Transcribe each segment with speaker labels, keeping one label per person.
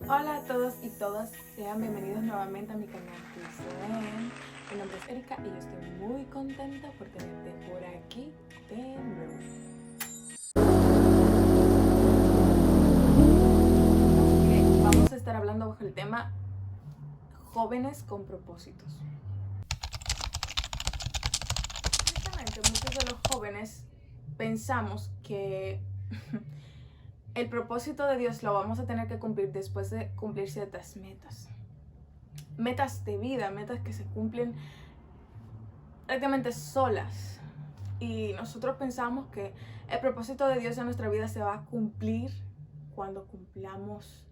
Speaker 1: Hola a todos y todas, sean bienvenidos nuevamente a mi canal Cristian. Mi nombre es Erika y yo estoy muy contenta por tenerte por aquí de nuevo. Vamos a estar hablando bajo el tema jóvenes con propósitos. Justamente muchos de los jóvenes pensamos que el propósito de Dios lo vamos a tener que cumplir después de cumplir ciertas metas. Metas de vida, metas que se cumplen prácticamente solas. Y nosotros pensamos que el propósito de Dios en nuestra vida se va a cumplir cuando cumplamos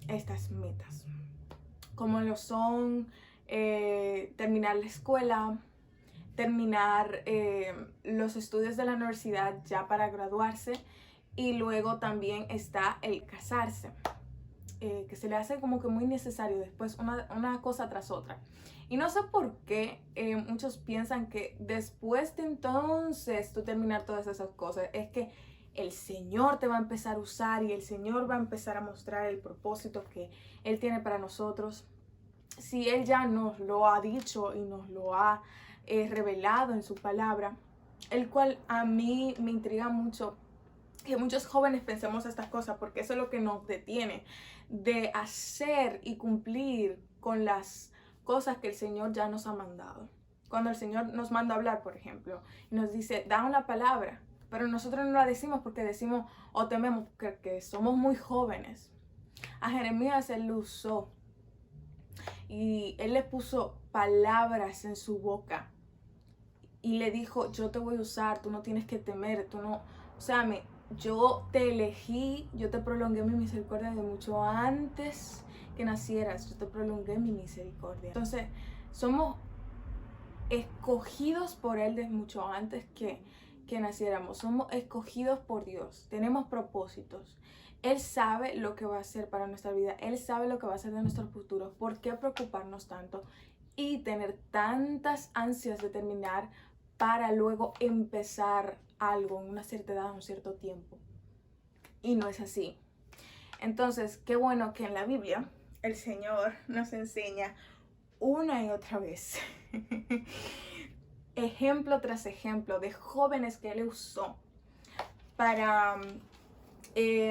Speaker 1: estas metas. Como lo son terminar la escuela, terminar los estudios de la universidad ya para graduarse, y luego también está el casarse, que se le hace como que muy necesario después una cosa tras otra. Y no sé por qué muchos piensan que después de entonces tú terminar todas esas cosas, es que el Señor te va a empezar a usar y el Señor va a empezar a mostrar el propósito que Él tiene para nosotros. Si Él ya nos lo ha dicho y nos lo ha revelado en su palabra, el cual a mí me intriga mucho que muchos jóvenes pensemos estas cosas, porque eso es lo que nos detiene de hacer y cumplir con las cosas que el Señor ya nos ha mandado. Cuando el Señor nos manda a hablar, por ejemplo, y nos dice, da una palabra, pero nosotros no la decimos porque decimos o tememos que somos muy jóvenes. A Jeremías Él lo usó y Él le puso palabras en su boca y le dijo, yo te voy a usar, tú no tienes que temer, tú no, o sea, yo te elegí, yo te prolongué mi misericordia de mucho antes que nacieras, yo te prolongué mi misericordia. Entonces, somos escogidos por Él desde mucho antes que naciéramos, somos escogidos por Dios, tenemos propósitos. Él sabe lo que va a hacer para nuestra vida, Él sabe lo que va a hacer de nuestro futuro. ¿Por qué preocuparnos tanto y tener tantas ansias de terminar para luego empezar algo en una cierta edad, en un cierto tiempo? Y no es así. Entonces, qué bueno que en la Biblia el Señor nos enseña una y otra vez, ejemplo tras ejemplo, de jóvenes que Él usó para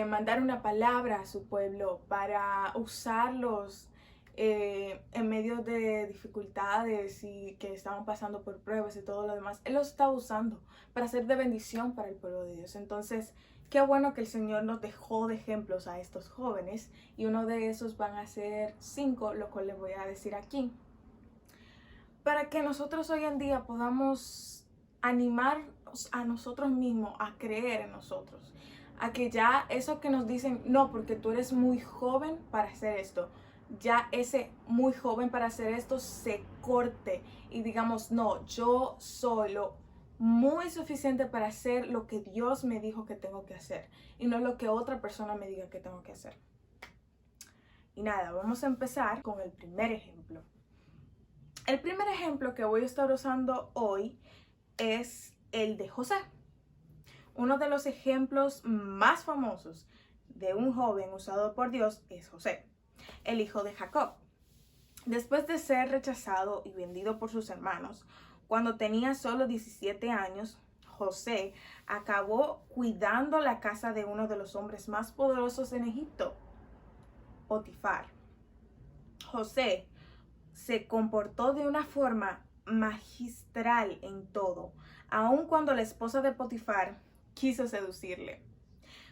Speaker 1: mandar una palabra a su pueblo, para usarlos en medio de dificultades y que estaban pasando por pruebas y todo lo demás. Él los está usando para ser de bendición para el pueblo de Dios. Entonces, qué bueno que el Señor nos dejó de ejemplos a estos jóvenes, y uno de esos van a ser 5, lo cual les voy a decir aquí, para que nosotros hoy en día podamos animarnos a nosotros mismos a creer en nosotros, a que ya eso que nos dicen, no, porque tú eres muy joven para hacer esto, ya ese muy joven para hacer esto se corte y digamos, no, yo soy lo muy suficiente para hacer lo que Dios me dijo que tengo que hacer y no lo que otra persona me diga que tengo que hacer. Y nada, vamos a empezar con el primer ejemplo. El primer ejemplo que voy a estar usando hoy es el de José. Uno de los ejemplos más famosos de un joven usado por Dios es José, el hijo de Jacob. Después de ser rechazado y vendido por sus hermanos, cuando tenía solo 17 años, José acabó cuidando la casa de uno de los hombres más poderosos en Egipto, Potifar. José se comportó de una forma magistral en todo, aun cuando la esposa de Potifar quiso seducirle.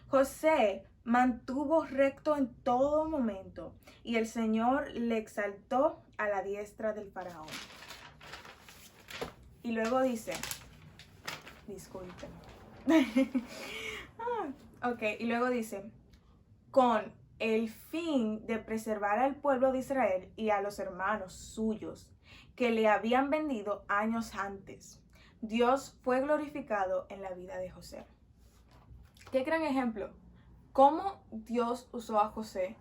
Speaker 1: José mantuvo recto en todo momento y el Señor le exaltó a la diestra del faraón. Y luego dice, disculpen. Y luego dice, con el fin de preservar al pueblo de Israel y a los hermanos suyos que le habían vendido años antes, Dios fue glorificado en la vida de José. Qué gran ejemplo, cómo Dios usó a José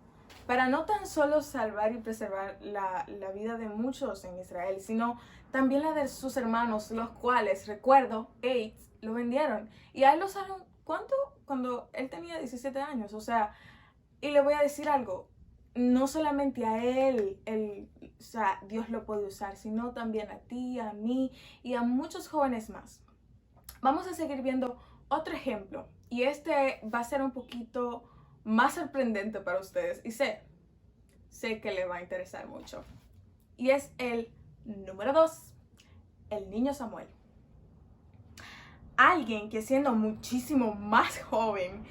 Speaker 1: para no tan solo salvar y preservar la vida de muchos en Israel, sino también la de sus hermanos, los cuales, recuerdo, 8 lo vendieron. Y a él lo usaron, ¿cuánto? Cuando él tenía 17 años, o sea, Y le voy a decir algo, no solamente a él, o sea, Dios lo puede usar, sino también a ti, a mí y a muchos jóvenes más. Vamos a seguir viendo otro ejemplo y este va a ser un poquito más sorprendente para ustedes y sé que le va a interesar mucho. Y es el número 2, el niño Samuel. Alguien que siendo muchísimo más joven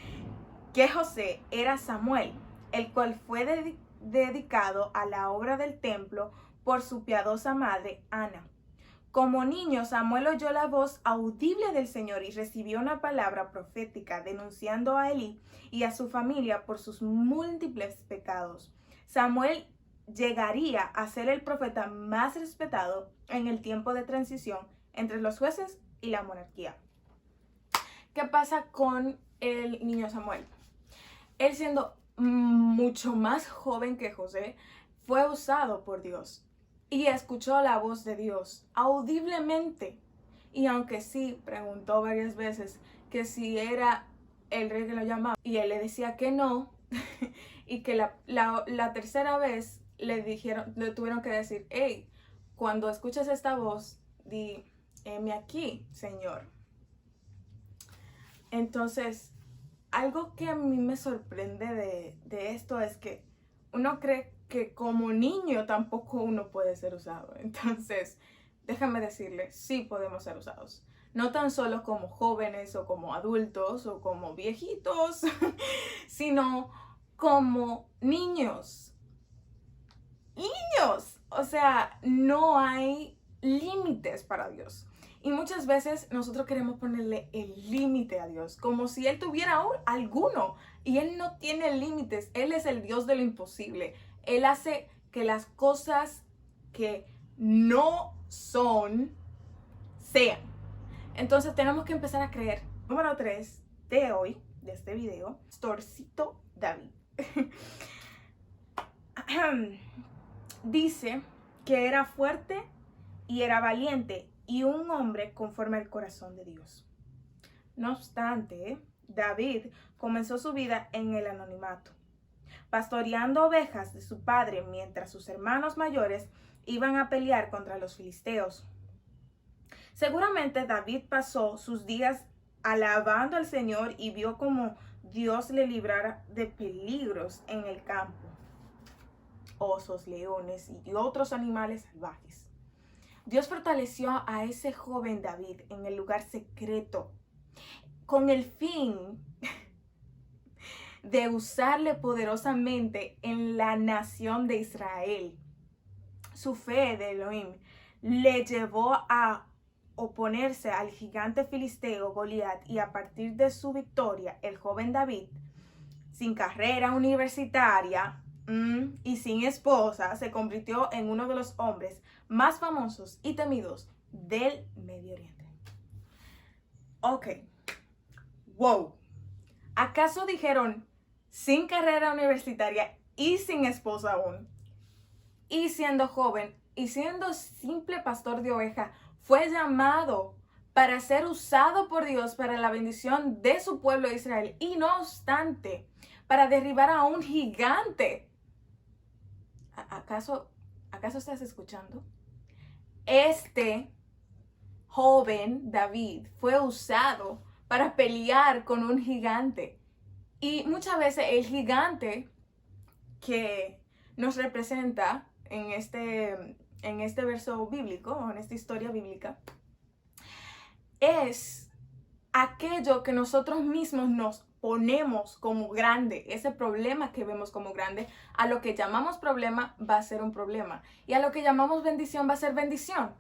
Speaker 1: que José era Samuel, el cual fue dedicado a la obra del templo por su piadosa madre Ana. Como niño, Samuel oyó la voz audible del Señor y recibió una palabra profética denunciando a Elí y a su familia por sus múltiples pecados. Samuel llegaría a ser el profeta más respetado en el tiempo de transición entre los jueces y la monarquía. ¿Qué pasa con el niño Samuel? Él, siendo mucho más joven que José, fue usado por Dios y escuchó la voz de Dios audiblemente. Y aunque sí preguntó varias veces que si era el rey que lo llamaba, y él le decía que no, y que la tercera vez le tuvieron que decir, hey, cuando escuches esta voz, di, heme aquí, Señor. Entonces, algo que a mí me sorprende de esto es que uno cree que como niño tampoco uno puede ser usado. Entonces, déjame decirle, sí podemos ser usados. No tan solo como jóvenes o como adultos o como viejitos, sino como niños. Niños. O sea, no hay límites para Dios. Y muchas veces nosotros queremos ponerle el límite a Dios, como si Él tuviera alguno. Y Él no tiene límites. Él es el Dios de lo imposible. Él hace que las cosas que no son, sean. Entonces tenemos que empezar a creer. Número 3 de hoy, de este video, Pastorcito David. Dice que era fuerte y era valiente y un hombre conforme al corazón de Dios. No obstante, David comenzó su vida en el anonimato, pastoreando ovejas de su padre mientras sus hermanos mayores iban a pelear contra los filisteos. Seguramente David pasó sus días alabando al Señor y vio cómo Dios le librara de peligros en el campo, osos, leones y otros animales salvajes. Dios fortaleció a ese joven David en el lugar secreto con el fin de usarle poderosamente en la nación de Israel. Su fe de Elohim le llevó a oponerse al gigante filisteo Goliat, y a partir de su victoria, el joven David, sin carrera universitaria y sin esposa, se convirtió en uno de los hombres más famosos y temidos del Medio Oriente. Ok, wow. ¿Acaso dijeron sin carrera universitaria y sin esposa aún? Y siendo joven y siendo simple pastor de oveja, fue llamado para ser usado por Dios para la bendición de su pueblo de Israel, y no obstante, para derribar a un gigante. ¿Acaso estás escuchando? Este joven David fue usado para pelear con un gigante. Y muchas veces el gigante que nos representa en este verso bíblico, o en esta historia bíblica, es aquello que nosotros mismos nos ponemos como grande. Ese problema que vemos como grande, a lo que llamamos problema va a ser un problema, y a lo que llamamos bendición va a ser bendición.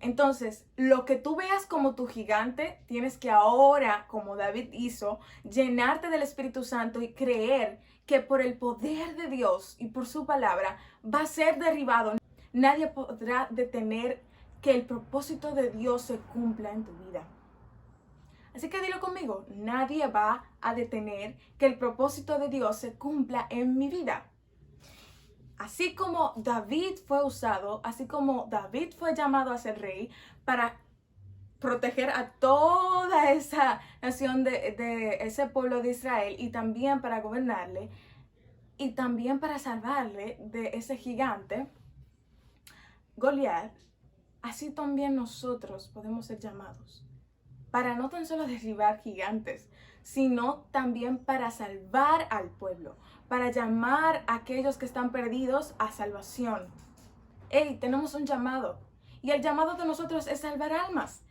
Speaker 1: Entonces, lo que tú veas como tu gigante, tienes que ahora, como David hizo, llenarte del Espíritu Santo y creer que por el poder de Dios y por su palabra va a ser derribado. Nadie podrá detener que el propósito de Dios se cumpla en tu vida. Así que dilo conmigo, nadie va a detener que el propósito de Dios se cumpla en mi vida. Así como David fue usado, así como David fue llamado a ser rey para proteger a toda esa nación de ese pueblo de Israel, y también para gobernarle, y también para salvarle de ese gigante, Goliat, así también nosotros podemos ser llamados para no tan solo derribar gigantes, sino también para salvar al pueblo, para llamar a aquellos que están perdidos a salvación. Tenemos un llamado, y el llamado de nosotros es salvar almas.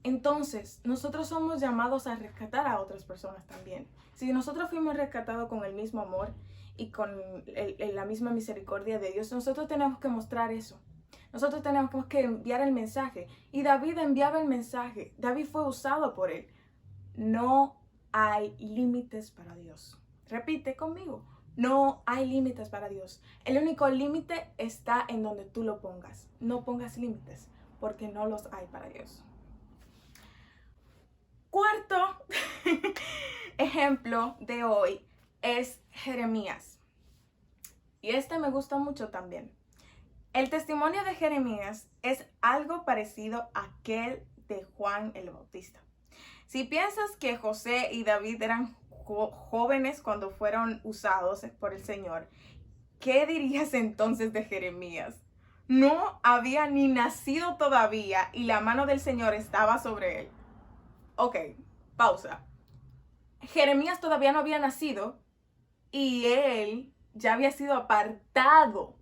Speaker 1: Entonces, nosotros somos llamados a rescatar a otras personas también. Si nosotros fuimos rescatados con el mismo amor y con la misma misericordia de Dios, nosotros tenemos que mostrar eso. Nosotros tenemos que enviar el mensaje. Y David enviaba el mensaje. David fue usado por él. No hay límites para Dios. Repite conmigo. No hay límites para Dios. El único límite está en donde tú lo pongas. No pongas límites, porque no los hay para Dios. Cuarto ejemplo de hoy es Jeremías. Y este me gusta mucho también. El testimonio de Jeremías es algo parecido a aquel de Juan el Bautista. Si piensas que José y David eran jóvenes cuando fueron usados por el Señor, ¿qué dirías entonces de Jeremías? No había ni nacido todavía y la mano del Señor estaba sobre él. Ok, pausa. Jeremías todavía no había nacido y él ya había sido apartado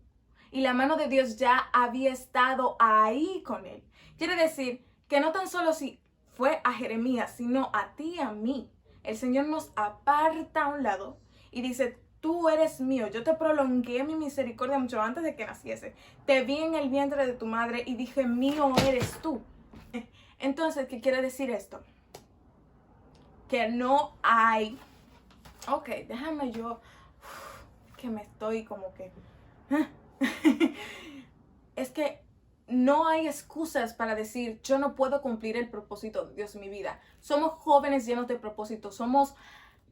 Speaker 1: y la mano de Dios ya había estado ahí con él. Quiere decir que no tan solo si fue a Jeremías, sino a ti y a mí. El Señor nos aparta a un lado y dice, tú eres mío, yo te prolongué mi misericordia mucho antes de que naciese. Te vi en el vientre de tu madre y dije, mío eres tú. Entonces, ¿qué quiere decir esto? Que no hay... Ok, déjame yo... que me estoy como que... Es que no hay excusas para decir, yo no puedo cumplir el propósito de Dios en mi vida. Somos jóvenes llenos de propósito, somos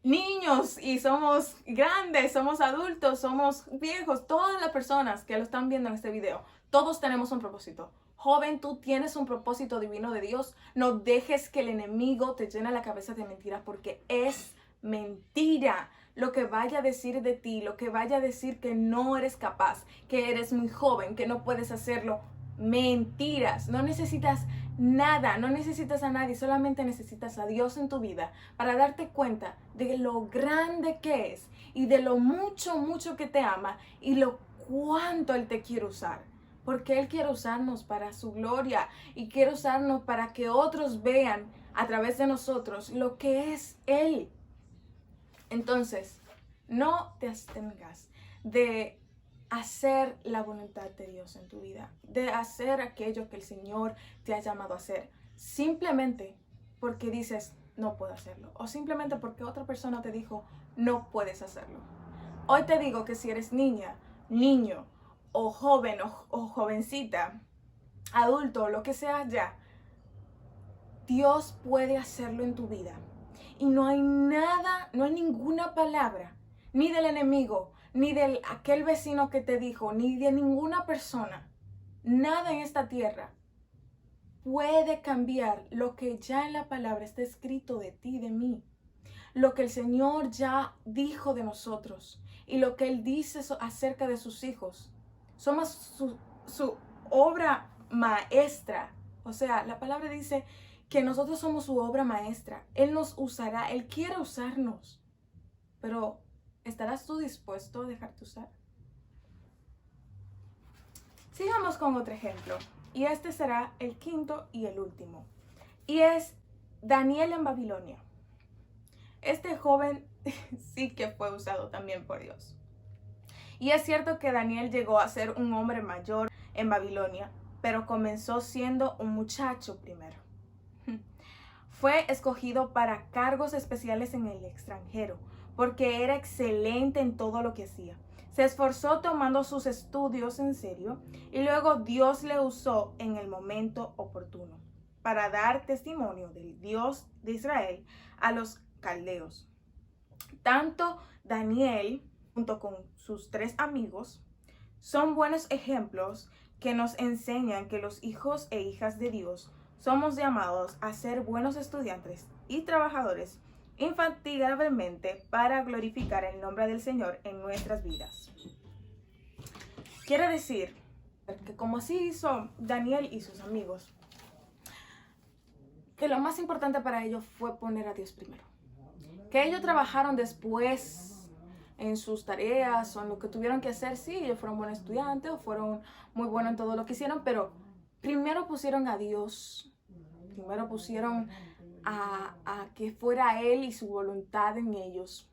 Speaker 1: niños y somos grandes, somos adultos, somos viejos. Todas las personas que lo están viendo en este video, todos tenemos un propósito. Joven, tú tienes un propósito divino de Dios. No dejes que el enemigo te llene la cabeza de mentiras, porque es mentira lo que vaya a decir de ti, lo que vaya a decir que no eres capaz, que eres muy joven, que no puedes hacerlo. Mentiras. No necesitas nada, no necesitas a nadie, solamente necesitas a Dios en tu vida para darte cuenta de lo grande que es y de lo mucho, mucho que te ama y lo cuánto Él te quiere usar. Porque Él quiere usarnos para su gloria y quiere usarnos para que otros vean a través de nosotros lo que es Él. Entonces, no te abstengas de hacer la voluntad de Dios en tu vida, de hacer aquello que el Señor te ha llamado a hacer, simplemente porque dices, no puedo hacerlo, o simplemente porque otra persona te dijo, no puedes hacerlo. Hoy te digo que si eres niña, niño, o joven, o jovencita, adulto, lo que sea ya, Dios puede hacerlo en tu vida. Y no hay nada, no hay ninguna palabra, ni del enemigo, ni de aquel vecino que te dijo, ni de ninguna persona, nada en esta tierra puede cambiar lo que ya en la palabra está escrito de ti, de mí. Lo que el Señor ya dijo de nosotros y lo que Él dice acerca de sus hijos. Somos su obra maestra. O sea, la palabra dice que nosotros somos su obra maestra. Él nos usará, Él quiere usarnos. Pero, ¿estarás tú dispuesto a dejarte usar? Sigamos con otro ejemplo. Y este será el quinto y el último. Y es Daniel en Babilonia. Este joven sí que fue usado también por Dios. Y es cierto que Daniel llegó a ser un hombre mayor en Babilonia, pero comenzó siendo un muchacho primero. Fue escogido para cargos especiales en el extranjero, porque era excelente en todo lo que hacía. Se esforzó tomando sus estudios en serio y luego Dios le usó en el momento oportuno para dar testimonio del Dios de Israel a los caldeos. Tanto Daniel, junto con sus 3 amigos, son buenos ejemplos que nos enseñan que los hijos e hijas de Dios somos llamados a ser buenos estudiantes y trabajadores infatigablemente para glorificar el nombre del Señor en nuestras vidas. Quiere decir que como así hizo Daniel y sus amigos, que lo más importante para ellos fue poner a Dios primero. Que ellos trabajaron después en sus tareas o en lo que tuvieron que hacer. Sí, ellos fueron buenos estudiantes o fueron muy buenos en todo lo que hicieron, pero primero pusieron a Dios, primero pusieron a que fuera Él y su voluntad en ellos.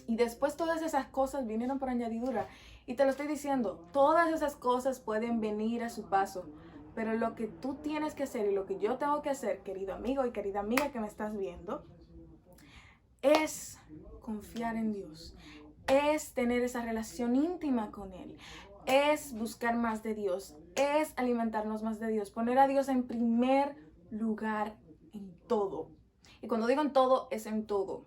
Speaker 1: Y después todas esas cosas vinieron por añadidura. Y te lo estoy diciendo, todas esas cosas pueden venir a su paso. Pero lo que tú tienes que hacer y lo que yo tengo que hacer, querido amigo y querida amiga que me estás viendo, es confiar en Dios. Es tener esa relación íntima con Él. Es buscar más de Dios. Es alimentarnos más de Dios. Poner a Dios en primer lugar en todo. Y cuando digo en todo, es en todo.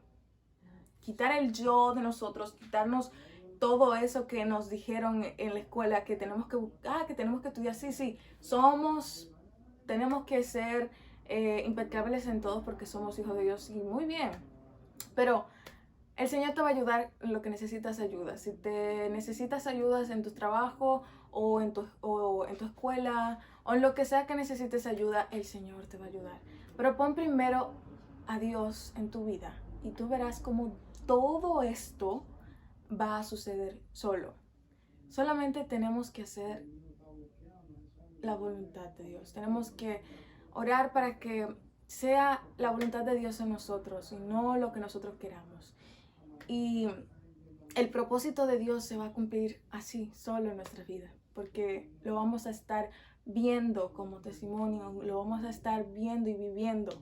Speaker 1: Quitar el yo de nosotros, quitarnos todo eso que nos dijeron en la escuela, que tenemos que buscar, que tenemos que estudiar. Sí, tenemos que ser impecables en todo porque somos hijos de Dios y muy bien. Pero el Señor te va a ayudar en lo que necesitas ayuda. Si te necesitas ayudas en tu trabajo o en tu escuela o en lo que sea que necesites ayuda, el Señor te va a ayudar. Pero pon primero a Dios en tu vida y tú verás cómo todo esto va a suceder solo. Solamente tenemos que hacer la voluntad de Dios. Tenemos que orar para que sea la voluntad de Dios en nosotros y no lo que nosotros queramos. Y el propósito de Dios se va a cumplir así, solo en nuestra vida, porque lo vamos a estar viendo como testimonio, lo vamos a estar viendo y viviendo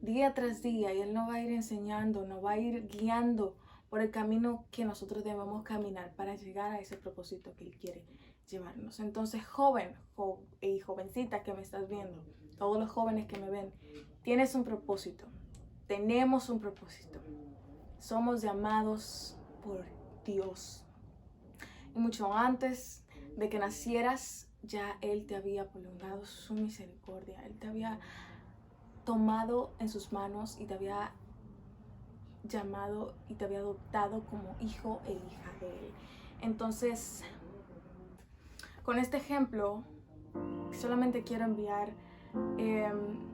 Speaker 1: día tras día, y Él nos va a ir enseñando, nos va a ir guiando por el camino que nosotros debemos caminar para llegar a ese propósito que Él quiere llevarnos. Entonces, joven y jovencita que me estás viendo, todos los jóvenes que me ven, tienes un propósito, tenemos un propósito. Somos llamados por Dios. Y mucho antes de que nacieras, ya Él te había prolongado su misericordia. Él te había tomado en sus manos y te había llamado y te había adoptado como hijo e hija de Él. Entonces, con este ejemplo, solamente quiero enviar un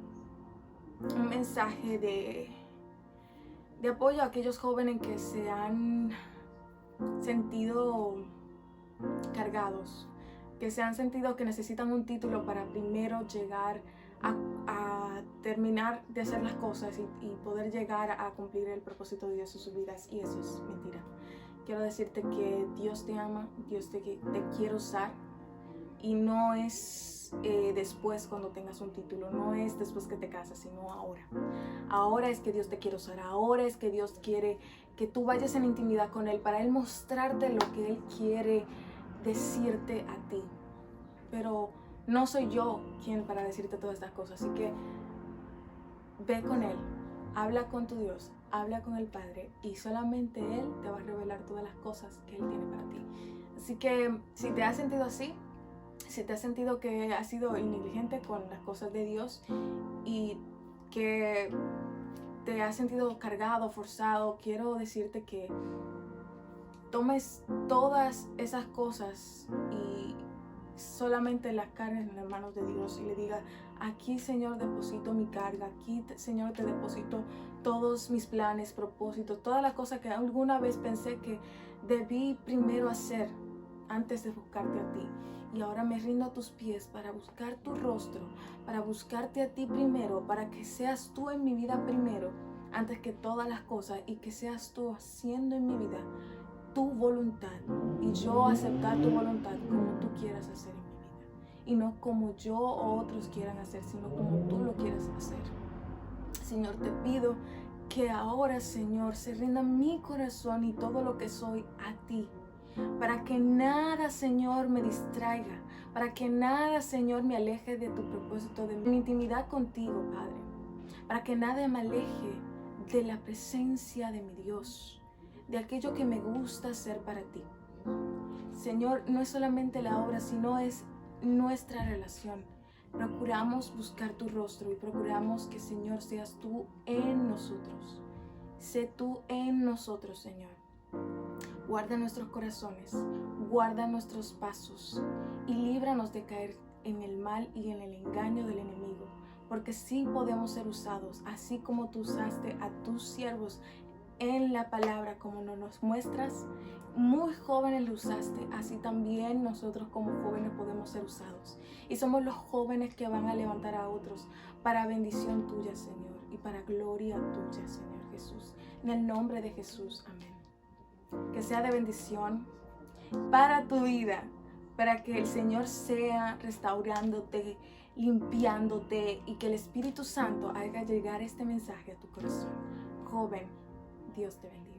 Speaker 1: mensaje de apoyo a aquellos jóvenes que se han sentido cargados, que se han sentido que necesitan un título para primero llegar a terminar de hacer las cosas y poder llegar a cumplir el propósito de Dios en sus vidas, y eso es mentira. Quiero decirte que Dios te ama, Dios te quiere usar, y no es después cuando tengas un título, no es después que te casas, sino ahora. Ahora es que Dios te quiere usar, ahora es que Dios quiere que tú vayas en intimidad con Él para Él mostrarte lo que Él quiere decirte a ti. Pero no soy yo quien para decirte todas estas cosas, así que ve con Él, habla con tu Dios, habla con el Padre, y solamente Él te va a revelar todas las cosas que Él tiene para ti. Así que si te has sentido así, si te has sentido que has sido negligente con las cosas de Dios y que te has sentido cargado, forzado, quiero decirte que tomes todas esas cosas y solamente las cargues en las manos de Dios y le digas: aquí, Señor, deposito mi carga, aquí, Señor, te deposito todos mis planes, propósitos, todas las cosas que alguna vez pensé que debí primero hacer antes de buscarte a ti. Y ahora me rindo a tus pies para buscar tu rostro, para buscarte a ti primero, para que seas tú en mi vida primero, antes que todas las cosas, y que seas tú haciendo en mi vida tu voluntad, y yo aceptar tu voluntad como tú quieras hacer en mi vida, y no como yo o otros quieran hacer, sino como tú lo quieras hacer. Señor, te pido que ahora, Señor, se rinda mi corazón y todo lo que soy a ti, para que nada, Señor, me distraiga, para que nada, Señor, me aleje de tu propósito, de mi intimidad contigo, Padre, para que nada me aleje de la presencia de mi Dios, de aquello que me gusta hacer para ti. Señor, no es solamente la obra, sino es nuestra relación. Procuramos buscar tu rostro y procuramos que, Señor, seas tú en nosotros. Sé tú en nosotros, Señor. Guarda nuestros corazones, guarda nuestros pasos y líbranos de caer en el mal y en el engaño del enemigo, porque sí podemos ser usados, así como tú usaste a tus siervos en la palabra, como nos muestras. Muy jóvenes lo usaste, así también nosotros como jóvenes podemos ser usados. Y somos los jóvenes que van a levantar a otros para bendición tuya, Señor, y para gloria tuya, Señor Jesús. En el nombre de Jesús, amén. Que sea de bendición para tu vida, para que el Señor sea restaurándote, limpiándote y que el Espíritu Santo haga llegar este mensaje a tu corazón. Joven, Dios te bendiga.